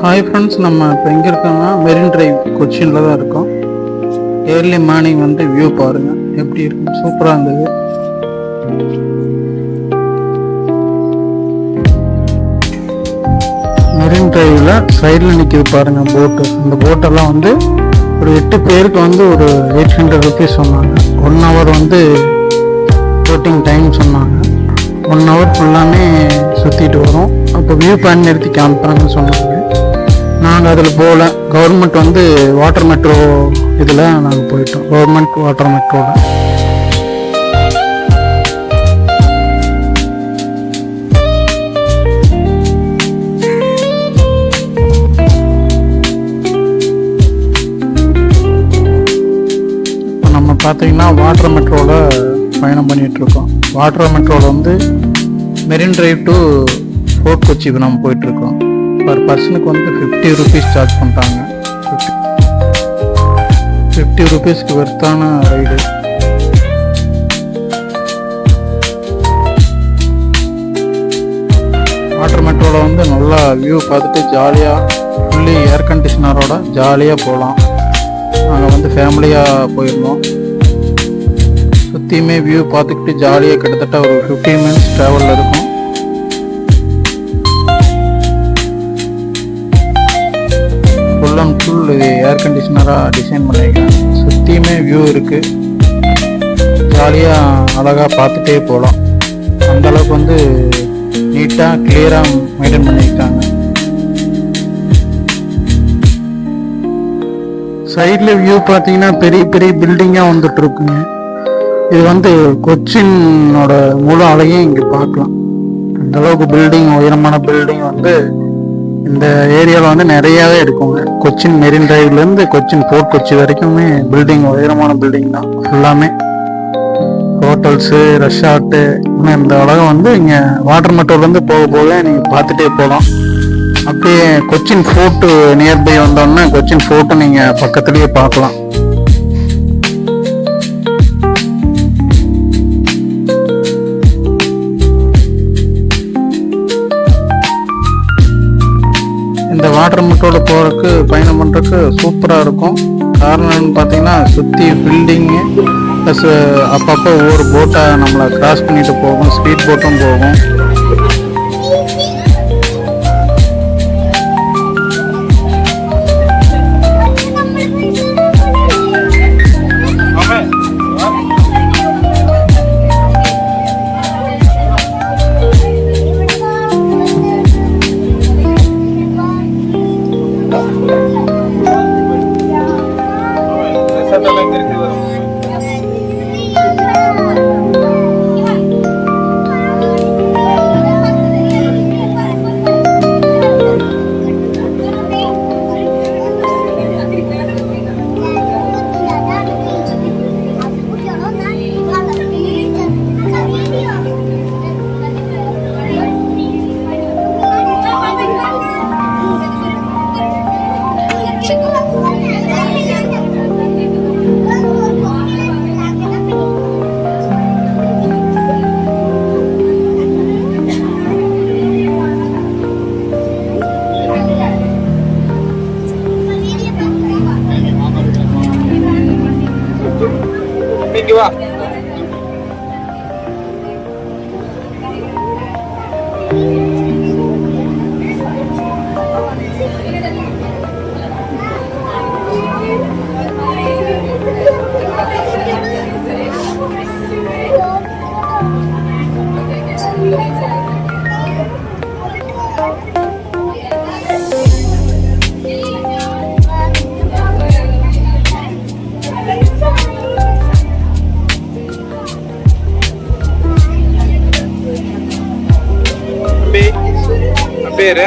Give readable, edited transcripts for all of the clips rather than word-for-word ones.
Hi friends, நம்ம இப்போ எங்கே இருக்கோம்னா மெரின் டிரைவ் கொச்சினில் தான் இருக்கோம். ஏர்லி மார்னிங் வந்து வியூ பாருங்கள் எப்படி இருக்கு, சூப்பராக இருந்தது. மெரின் டிரைவில் சைடில் நிற்கிது பாருங்கள் போட்டு. இந்த போட்டெல்லாம் வந்து ஒரு 8 பேருக்கு வந்து ஒரு 800 ருபீஸ் சொன்னாங்க. 1 ஹவர் வந்து போட்டிங் டைம் சொன்னாங்க. 1 ஹவர் ஃபுல்லாமே சுற்றிட்டு வரும். அப்போ வியூ பாயிண்ட் நிறுத்தி காமிப்பாங்கன்னு சொன்னாங்க. நாங்கள் அதில் போகல. கவர்மெண்ட் வந்து வாட்டர் மெட்ரோ இதில் நாங்கள் போயிட்டோம். கவர்மெண்ட் வாட்டர் மெட்ரோவில் இப்போ நம்ம பார்த்தீங்கன்னா வாட்டர் மெட்ரோவில் பயணம் பண்ணிகிட்ருக்கோம். வாட்டர் மெட்ரோவில் வந்து மெரின் டிரைவ் டு ஃபோர்ட் கொச்சிக்கு நம்ம போயிட்டுருக்கோம். பர் பர்சனுக்கு வந்து 50 ருபீஸ் சார்ஜ் பண்ணுறாங்க. 50 ருபீஸ்க்கு வெர்த்தான ரைடு. வாட்டர் மெட்ரோவில் வந்து நல்லா வியூ பார்த்துட்டு ஜாலியாக ஃபுல்லி ஏர் கண்டிஷனரோட ஜாலியாக போகலாம். நாங்கள் வந்து ஃபேமிலியாக போயிருந்தோம். சுற்றியுமே வியூ பார்த்துக்கிட்டு ஜாலியாக கிட்டத்தட்ட ஒரு 15 மினிட்ஸ் ட்ராவலில் இருக்கும். ஃபுல் அண்ட் ஃபுல் ஏர் கண்டிஷனராக டிசைன் பண்ணியிருக்காங்க. சுற்றியுமே வியூ இருக்குது. ஜாலியாக அழகாக பார்த்துட்டே போகலாம். அந்தளவுக்கு வந்து நீட்டாக கிளியராக மெயின்டைன் பண்ணியிருக்காங்க. சைடில் வியூ பார்த்தீங்கன்னா பெரிய பெரிய பில்டிங்காக வந்துட்டு இருக்குங்க. இது வந்து கொச்சினோட முழு அழகையும் இங்கே பார்க்கலாம். அந்தளவுக்கு பில்டிங், உயரமான பில்டிங் வந்து இந்த ஏரியாவில் வந்து நிறையாவே இருக்குங்க. கொச்சின் மெரின் டிரைவ்லேருந்து கொச்சின் ஃபோர்ட் கொச்சி வரைக்குமே பில்டிங், உயரமான பில்டிங் தான் ஃபுல்லாமே. ஹோட்டல்ஸு, ரெசார்ட்டு, இன்னும் இந்த உலகம் வந்து இங்கே வாட்டர் மெட்ரோலேருந்து போக போக நீங்கள் பார்த்துட்டே போகலாம். அப்படியே கொச்சின் ஃபோர்ட்டு நியர்பை வந்தோன்னா கொச்சின் ஃபோர்ட்டு நீங்கள் பக்கத்துலேயே பார்க்கலாம். இந்த வாட்டர் மெட்ரோவில் போகிறதுக்கு, பயணம் பண்ணுறதுக்கு சூப்பராக இருக்கும். காரணம் என்னன்னு பார்த்தீங்கன்னா சுற்றி பில்டிங்கு ப்ளஸ் அப்பப்போ ஒவ்வொரு போட்டை நம்மளை கிராஸ் பண்ணிட்டு போகும். ஸ்பீட் போட்டும் போகும். வா பேரு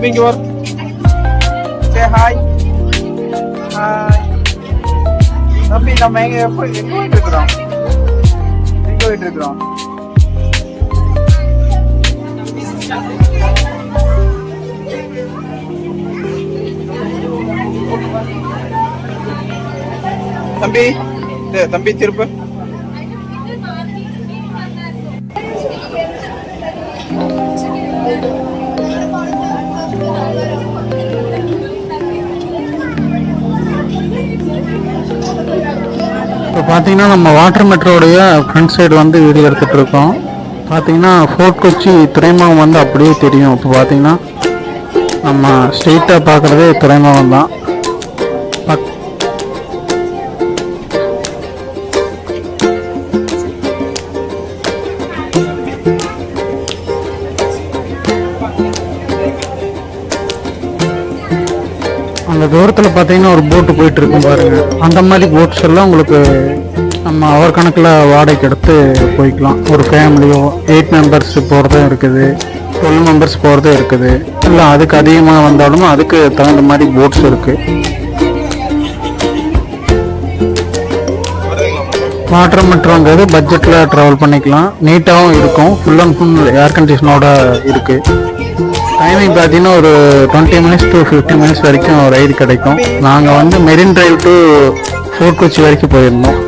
இங்க வர. சே ஹாய் ஹாய் தம்பி. நம்ம எங்க போயிட்டு இருக்கிறோம்? எங்க போயிட்டு இருக்கிறோம்? தம்பி தம்பி திருப்பு. இப்போ பார்த்தீங்கன்னா நம்ம வாட்டர் மெட்ரோடைய ஃப்ரண்ட் சைடு வந்து வீடியோ எடுத்துகிட்டு இருக்கோம். பார்த்தீங்கன்னா ஃபோர்ட் கொச்சி துறைமுகம் வந்து அப்படியே தெரியும். இப்போ பார்த்தீங்கன்னா நம்ம ஸ்ட்ரெயிட்டாக பார்க்குறதே துறைமுகம் தான். அந்த தூரத்தில் பார்த்தீங்கன்னா ஒரு போட்டு போயிட்டு இருக்கும் பாருங்க. அந்த மாதிரி போட்ஸ் எல்லாம் உங்களுக்கு நம்ம அவர் கணக்கில் வாடகைக்கு எடுத்து போய்க்கலாம். ஒரு ஃபேமிலியோ 8 மெம்பர்ஸ் போகிறதும் இருக்குது, 12 மெம்பர்ஸ் போகிறதும் இருக்குது. இல்லை அதுக்கு அதிகமாக வந்தாலும் அதுக்கு தகுந்த மாதிரி போட்ஸ் இருக்குது. வாட்டர் மெட்ரோங்கிறது பட்ஜெட்டில் ட்ராவல் பண்ணிக்கலாம். நீட்டாகவும் இருக்கும். ஃபுல் அண்ட் ஃபுல் ஏர் கண்டிஷனோட இருக்குது. டைமிங் பார்த்தீங்கன்னா ஒரு 20 மினிட்ஸ் டு 15 மினிட்ஸ் வரைக்கும் ரைடு கிடைக்கும். நாங்கள் வந்து Marine Drive to Fort Kochi வரைக்கும் போயிருந்தோம்.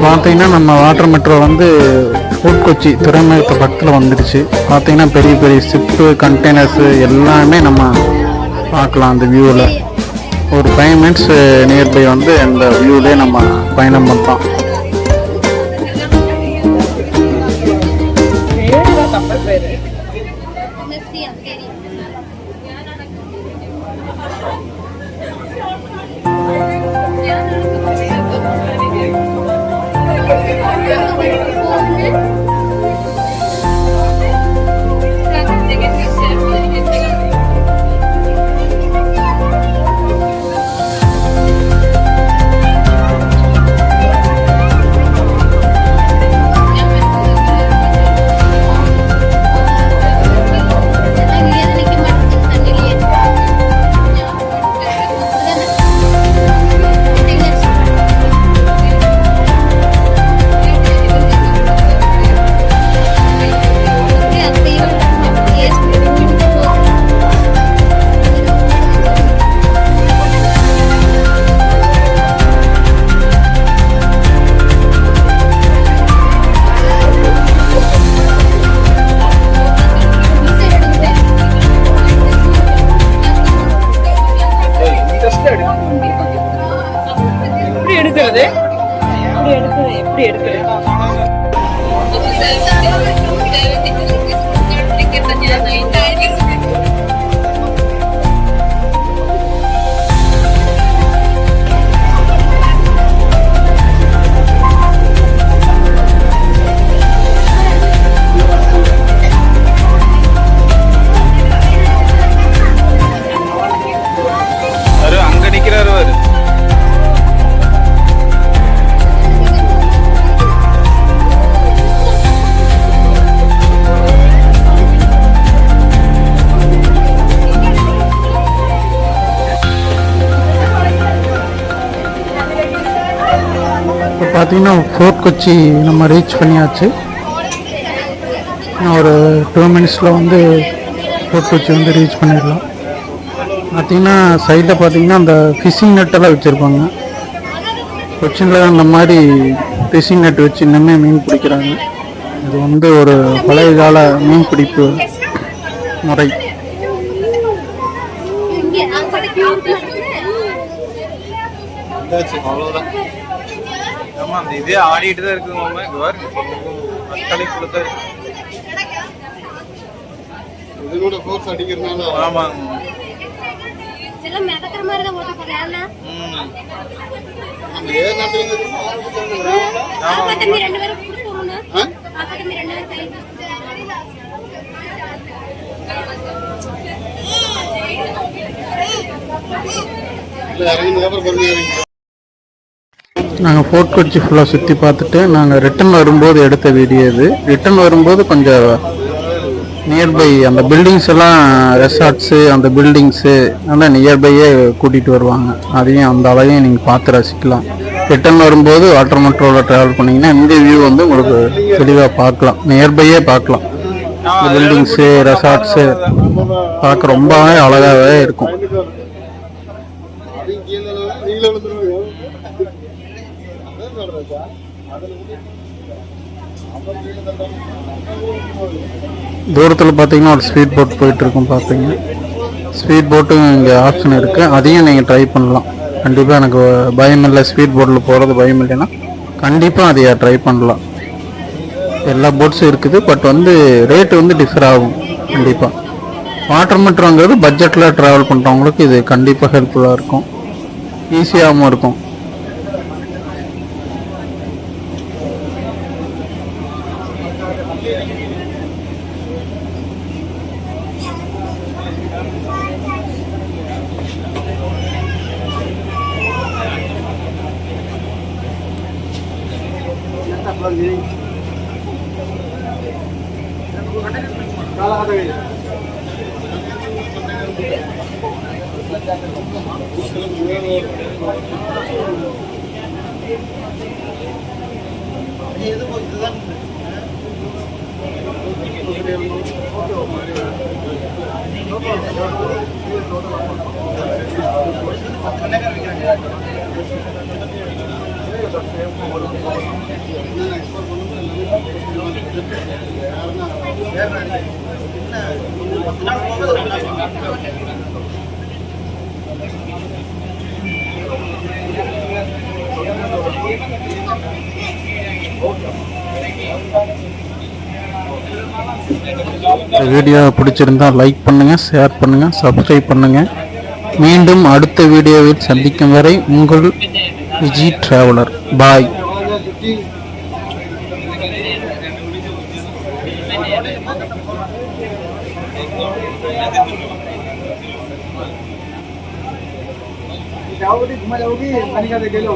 பார்த்தீங்கன்னா நம்ம வாட்டர் மெட்ரோ வந்து ஃபோர்ட் கொச்சி துறைமுகத்து பக்கத்தில் வந்துடுச்சு. பார்த்தீங்கன்னா பெரிய பெரிய ஷிப்பு, கண்டெய்னர்ஸு எல்லாமே நம்ம பார்க்கலாம் அந்த வியூவில். ஒரு 5 மினிட்ஸ் நியர்பை வந்து அந்த வியூவிலே நம்ம பயணம் பண்ணலாம். பார்த்தீங்கன்னா ஃபோர்ட் கொச்சி நம்ம ரீச் பண்ணியாச்சு. இன்னும் ஒரு 2 மினிட்ஸில் வந்து ஃபோர்ட் கொச்சி வந்து ரீச் பண்ணிடலாம். பார்த்தீங்கன்னா சைடில் பார்த்தீங்கன்னா அந்த ஃபிஷிங் நெட்டெல்லாம் வச்சுருப்பாங்க. கொச்சினில் அந்த மாதிரி ஃபிஷிங் நெட் வச்சு இன்னுமே மீன் பிடிக்கிறாங்க. இது வந்து ஒரு பழைய கால மீன் பிடிப்பு முறை. அவ்வளோதான். ஆமா, அந்த இதே ஆடிட்டு தான் இருக்குங்க மாமா. இங்க பாருங்க, மக்களை கொடுத்தா இது கூட ஃபோர்ஸ் அடிக்கிறதுனால. ஆமாங்க. எல்லாம் மிதக்கிற மாதிரி தான் ஓட்ட போறேன். அந்த ஏர் நாட்டுல தம்பி 2 பேரும் கொடுத்துருவோம்னா தம்பி 2 பேரும் கை நாங்கள் ஃபோர்ட் கொச்சி ஃபுல்லாக சுற்றி பார்த்துட்டு நாங்கள் ரிட்டன் வரும்போது எடுத்த வீடியோ இது. ரிட்டன் வரும்போது கொஞ்சம் நியர்பை அந்த பில்டிங்ஸ் எல்லாம் ரெசார்ட்ஸு அந்த பில்டிங்ஸு அதெல்லாம் நியர்பையே கூட்டிகிட்டு வருவாங்க. அதையும் அந்த அழகையும் நீங்கள் பார்த்து ரசிக்கலாம். ரிட்டன் வரும்போது வாட்டர் மெட்ரோவில் ட்ராவல் பண்ணிங்கன்னா இந்த வியூ வந்து உங்களுக்கு தெளிவாக பார்க்கலாம், நியர்பையே பார்க்கலாம். இந்த பில்டிங்ஸு ரெசார்ட்ஸு பார்க்க ரொம்பவே அழகாகவே இருக்கும். தூரத்தில் பார்த்தீங்கன்னா ஒரு ஸ்பீட் போட் போயிட்டுருக்கும். பார்ப்பீங்க ஸ்பீட் போட்டும் இங்கே ஆப்ஷன் இருக்குது, அதையும் நீங்கள் ட்ரை பண்ணலாம். கண்டிப்பாக எனக்கு பயம் இல்லை, ஸ்பீட் போட்டில் போகிறது பயம் இல்லைன்னா கண்டிப்பாக அதையை ட்ரை பண்ணலாம். எல்லா போட்ஸும் இருக்குது, பட் வந்து ரேட்டு வந்து டிஃபர் ஆகும். கண்டிப்பாக வாட்டர் மெட்ரோங்கிறது பட்ஜெட்டில் ட்ராவல் பண்ணுறவங்களுக்கு இது கண்டிப்பாக ஹெல்ப்ஃபுல்லாக இருக்கும், ஈஸியாகவும் இருக்கும். வீடியோ பிடிச்சிருந்தா லைக் பண்ணுங்க, ஷேர் பண்ணுங்க, சப்ஸ்கிரைப் பண்ணுங்க. மீண்டும் அடுத்த வீடியோவில் சந்திக்கும் வரை உங்கள் விஜி டிராவலர். பாய். जाओगे घुमा जाओगी पानी का देखे लो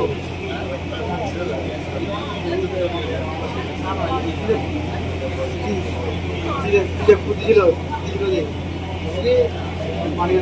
पानी